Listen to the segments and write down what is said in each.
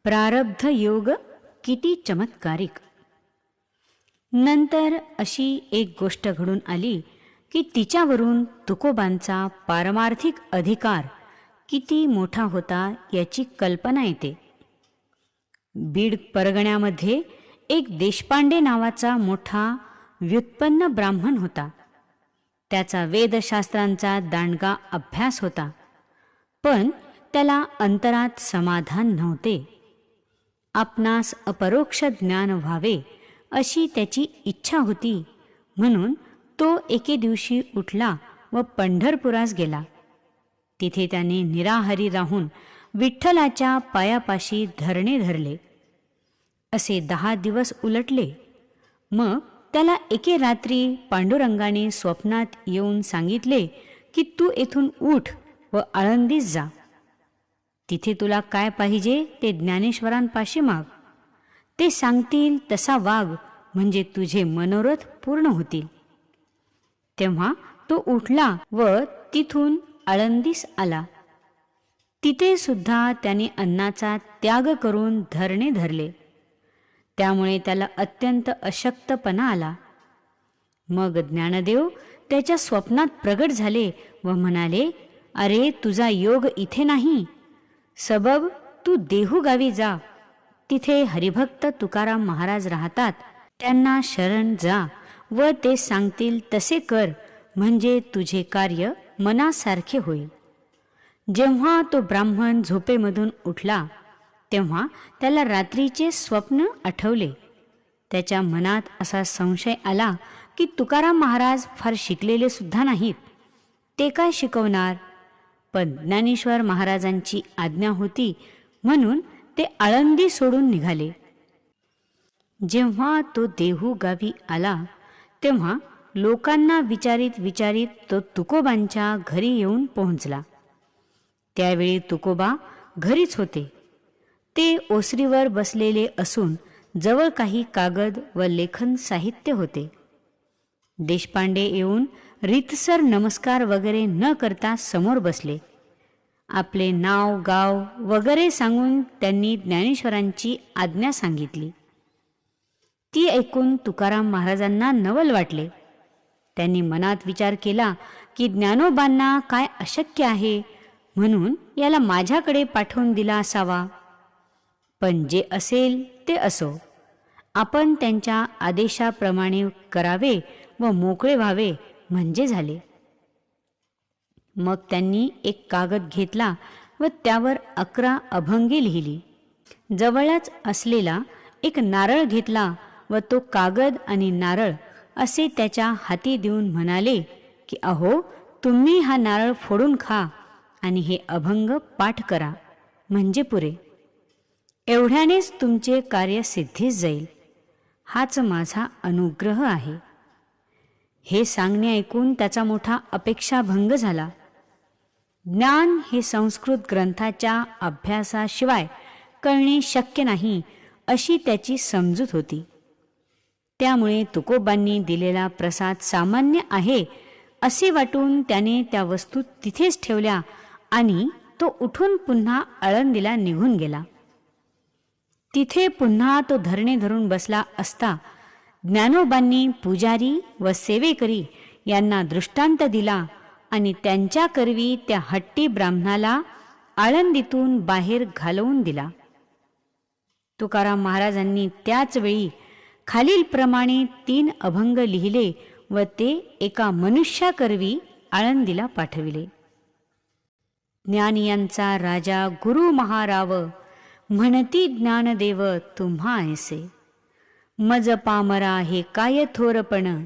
प्रारब्ध योग किती चमत्कारिक. नंतर अशी एक गोष्ट घडून आली की तिच्यावरून तुकोबांचा पारमार्थिक अधिकार किती मोठा होता याची कल्पना येते. बीड परगण्यामध्ये एक देशपांडे नावाचा मोठा व्युत्पन्न ब्राह्मण होता. त्याचा वेदशास्त्रांचा दांडगा अभ्यास होता, पण त्याला अंतरात समाधान नव्हते. आपणास अपरोक्ष ज्ञान व्हावे अशी त्याची इच्छा होती, म्हणून तो एके दिवशी उठला व पंढरपुरास गेला. तिथे त्याने निराहारी राहून विठ्ठलाच्या पायापाशी धरणे धरले. असे 10 दिवस उलटले. मग त्याला एके रात्री पांडुरंगाने स्वप्नात येऊन सांगितले की तू येथून उठ व आळंदीस जा. तिथे तुला काय पाहिजे ते ज्ञानेश्वरांपाशी माग. ते सांगतील तसा वाग, म्हणजे तुझे मनोरथ पूर्ण होतील. तेव्हा तो उठला व तिथून आळंदीस आला. तिथे सुद्धा त्याने अन्नाचा त्याग करून धरणे धरले. त्यामुळे त्याला अत्यंत अशक्तपणा आला. मग ज्ञानदेव त्याच्या स्वप्नात प्रगट झाले व म्हणाले, अरे तुझा योग इथे नाही, सबब तू देहू गावी जा. तिथे हरिभक्त तुकाराम महाराज राहतात, त्यांना शरण जा व ते सांगतील तसे कर, म्हणजे तुझे कार्य मनासारखे होईल. जेव्हा तो ब्राह्मण झोपेमधून उठला तेव्हा त्याला रात्रीचे स्वप्न आठवले. त्याच्या मनात असा संशय आला की तुकाराम महाराज फार शिकलेले सुद्धा नाहीत, ते काय शिकवणार. पण ज्ञानेश्वर महाराजांची आज्ञा होती म्हणून ते आळंदी सोडून निघाले. जेव्हा तो देहू गावी आला तेव्हा लोकांना विचारित विचारित तो तुकोबांच्या घरी येऊन पोहोचला. त्यावेळी तुकोबा घरीच होते. ते ओसरीवर बसलेले असून जवळ काही कागद व लेखन साहित्य होते. देशपांडे येऊन रीतसर नमस्कार वगैरे न करता समोर बसले. आपले नाव गाव वगैरे सांगून त्यांनी ज्ञानेश्वरांची आज्ञा सांगितली. ती ऐकून तुकाराम महाराजांना नवल वाटले. त्यांनी मनात विचार केला की ज्ञानोबांना काय अशक्य आहे, म्हणून याला माझ्याकडे पाठवून दिला असावा. पण जे असेल ते असो, आपण त्यांच्या आदेशाप्रमाणे करावे व मोकळे व्हावे म्हणजे झाले. मग त्यांनी एक कागद घेतला व त्यावर 11 अभंगे लिहिली. जवळच असलेला एक नारळ घेतला व तो कागद आणि नारळ असे त्याच्या हाती देऊन म्हणाले की अहो, तुम्ही हा नारळ फोडून खा आणि हे अभंग पाठ करा, म्हणजे पुरे. एवढ्यानेच तुमचे कार्य सिद्धीस जाईल. हाच माझा अनुग्रह आहे. हे सांगणे ऐकून त्याचा मोठा अपेक्षाभंग झाला. ज्ञान हे संस्कृत ग्रंथाच्या अभ्यासाशिवाय कळणे शक्य नाही अशी त्याची समजूत होती. त्यामुळे तुकोबांनी दिलेला प्रसाद सामान्य आहे असे वाटून त्याने त्या वस्तू तिथेच ठेवल्या आणि तो उठून पुन्हा आळंदीला निघून गेला. तिथे पुन्हा तो धरणे धरून बसला असता ज्ञानोबांनी पुजारी व सेवेकरी यांना दृष्टांत दिला आणि त्यांच्या करवी त्या हट्टी ब्राह्मणाला आळंदीतून बाहेर घालवून दिला. तुकाराम महाराजांनी त्याच वेळी खालीलप्रमाणे 3 अभंग लिहिले व ते एका मनुष्याकरवी आळंदीला पाठविले. ज्ञानियांचा राजा गुरु महाराव, म्हणती ज्ञानदेव तुम्हा ऐसे. मज पामरा हे काय थोरपण,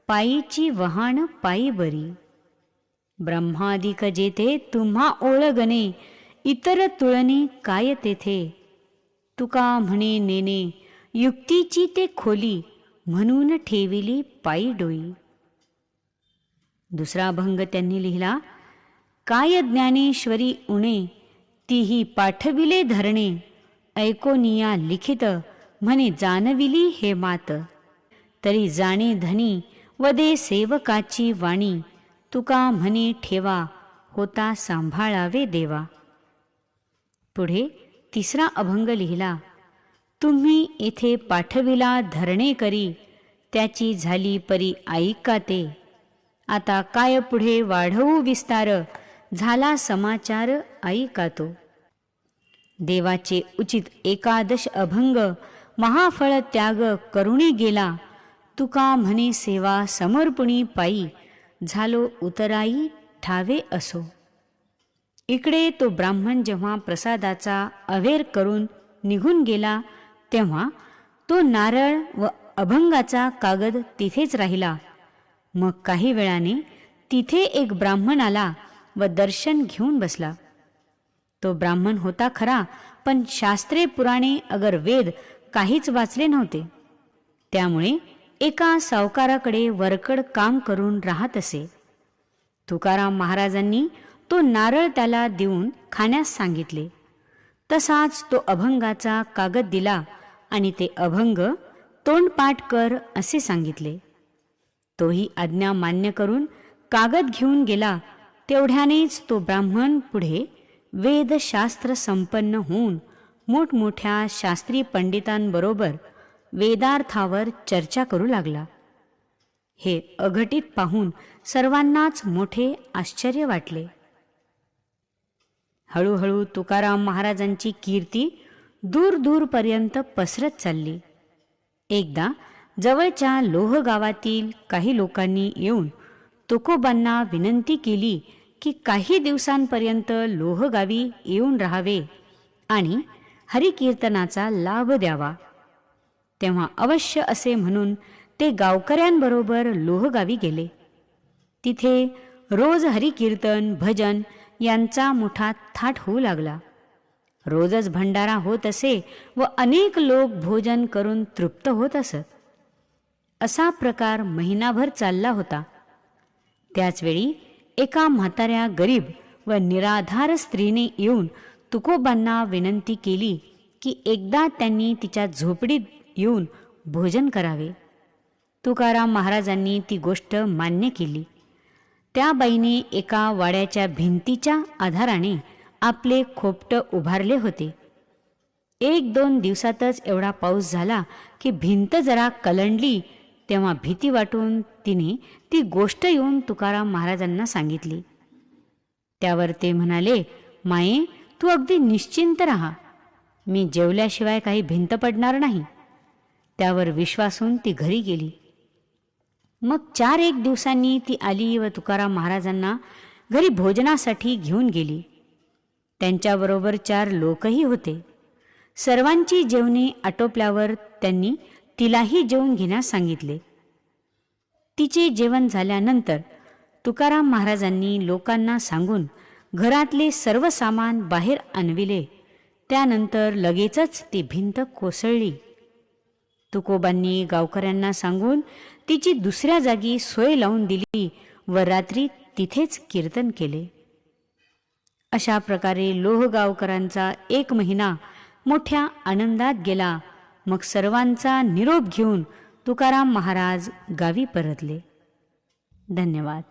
पायीची वहाण पायी बरी. ब्रह्मादिक जेथे तुम्हा ओळगणे, इतर तुळणे काय तेथे. तुका म्हणे नेने युक्तीची ते खोली, म्हणून ठेविली पायी डोई. दुसरा अभंग त्यांनी लिहिला, काय ज्ञानेश्वरी उणे, तीही पाठविले धरणे. ऐकोनिया लिखित, म्हणे जानविली हे मात. तरी जाणे धनी, वदे सेवकाची वाणी. तुका म्हणे ठेवा, होता सांभाळावे देवा. पुढे तिसरा अभंग लिहिला. तुम्ही येथे पाठविला धरणे करी, त्याची झाली परी ऐका ते. आता काय पुढे वाढवू विस्तार, झाला समाचार ऐका तो. देवाचे उचित एकादश अभंग, महाफळ त्याग करुणी गेला. तुका म्हणे सेवा समर्पणी पायी, झालो उतराई ठावे असो. इकडे तो ब्राह्मण जेव्हा प्रसादाचा अवेर करून निघून गेला, तेव्हा तो नारळ व अभंगाचा कागद तिथेच राहिला. मग काही वेळाने तिथे एक ब्राह्मण आला व दर्शन घेऊन बसला. तो ब्राह्मण होता खरा, पण शास्त्रे पुराणे अगर वेद काहीच वाचले नव्हते. त्यामुळे एका सावकाराकडे वरकड काम करून राहत असे. तुकाराम महाराजांनी तो नारळ त्याला देऊन खाण्यास सांगितले. तसाच तो अभंगाचा कागद दिला आणि ते अभंग तोंडपाठ कर असे सांगितले. तोही आज्ञा मान्य करून कागद घेऊन गेला. तेवढ्यानेच तो ब्राह्मण पुढे वेदशास्त्र संपन्न होऊन मोठमोठ्या शास्त्री पंडितांबरोबर वेदार्थावर चर्चा करू लागला. हे अघटित पाहून सर्वांनाच मोठे आश्चर्य वाटले. हळूहळू तुकाराम महाराजांची कीर्ती दूर दूरपर्यंत पसरत चालली. एकदा जवळच्या लोह गावातील काही लोकांनी येऊन तुकोबांना विनंती केली की काही दिवसांपर्यंत लोहगावी येऊन राहावे आणि हरिकीर्तनाचा लाभ द्यावा. तेव्हा अवश्य असे म्हणून ते गावकऱ्यांबरोबर लोहगावी गेले. तिथे रोज हरिकीर्तन भजन यांचा मोठा थाट होऊ लागला. रोजच भंडारा होत असे व अनेक लोक भोजन करून तृप्त होत असत. असा प्रकार महिनाभर चालला होता. त्याचवेळी एका म्हाताऱ्या गरीब व निराधार स्त्रीने येऊन तुकोबांना विनंती केली की एकदा त्यांनी तिच्या झोपडीत येऊन भोजन करावे. तुकाराम महाराजांनी ती गोष्ट मान्य केली. त्या बाईने एका वाड्याच्या भिंतीच्या आधाराने आपले खोपट उभारले होते. 1-2 दिवसातच एवढा पाऊस झाला की भिंत जरा कलंडली. तेव्हा भीती वाटून तिने ती गोष्ट येऊन तुकाराम महाराजांना सांगितली. त्यावर ते म्हणाले, माये तू अगदी निश्चिंत राहा, मी जेवल्याशिवाय काही भिंत पडणार नाही. त्यावर विश्वासून ती घरी गेली. मग 4-1 दिवसांनी ती आली व तुकाराम महाराजांना घरी भोजनासाठी घेऊन गेली. त्यांच्याबरोबर 4 लोकही होते. सर्वांची जेवणे आटोपल्यावर त्यांनी तिलाही जेवून घेण्यास सांगितले. तिचे जेवण झाल्यानंतर तुकाराम महाराजांनी लोकांना सांगून घरातले सर्व सामान बाहेर आणविले. त्यानंतर लगेचच ती भिंत कोसळली. तुकोबांनी गावकऱ्यांना सांगून तिची दुसऱ्या जागी सोय लावून दिली व रात्री तिथेच कीर्तन केले. अशा प्रकारे लोहगावकरांचा 1 महिना मोठ्या आनंदात गेला. मग सर्वांचा निरोप घेऊन तुकाराम महाराज गावी परतले. धन्यवाद.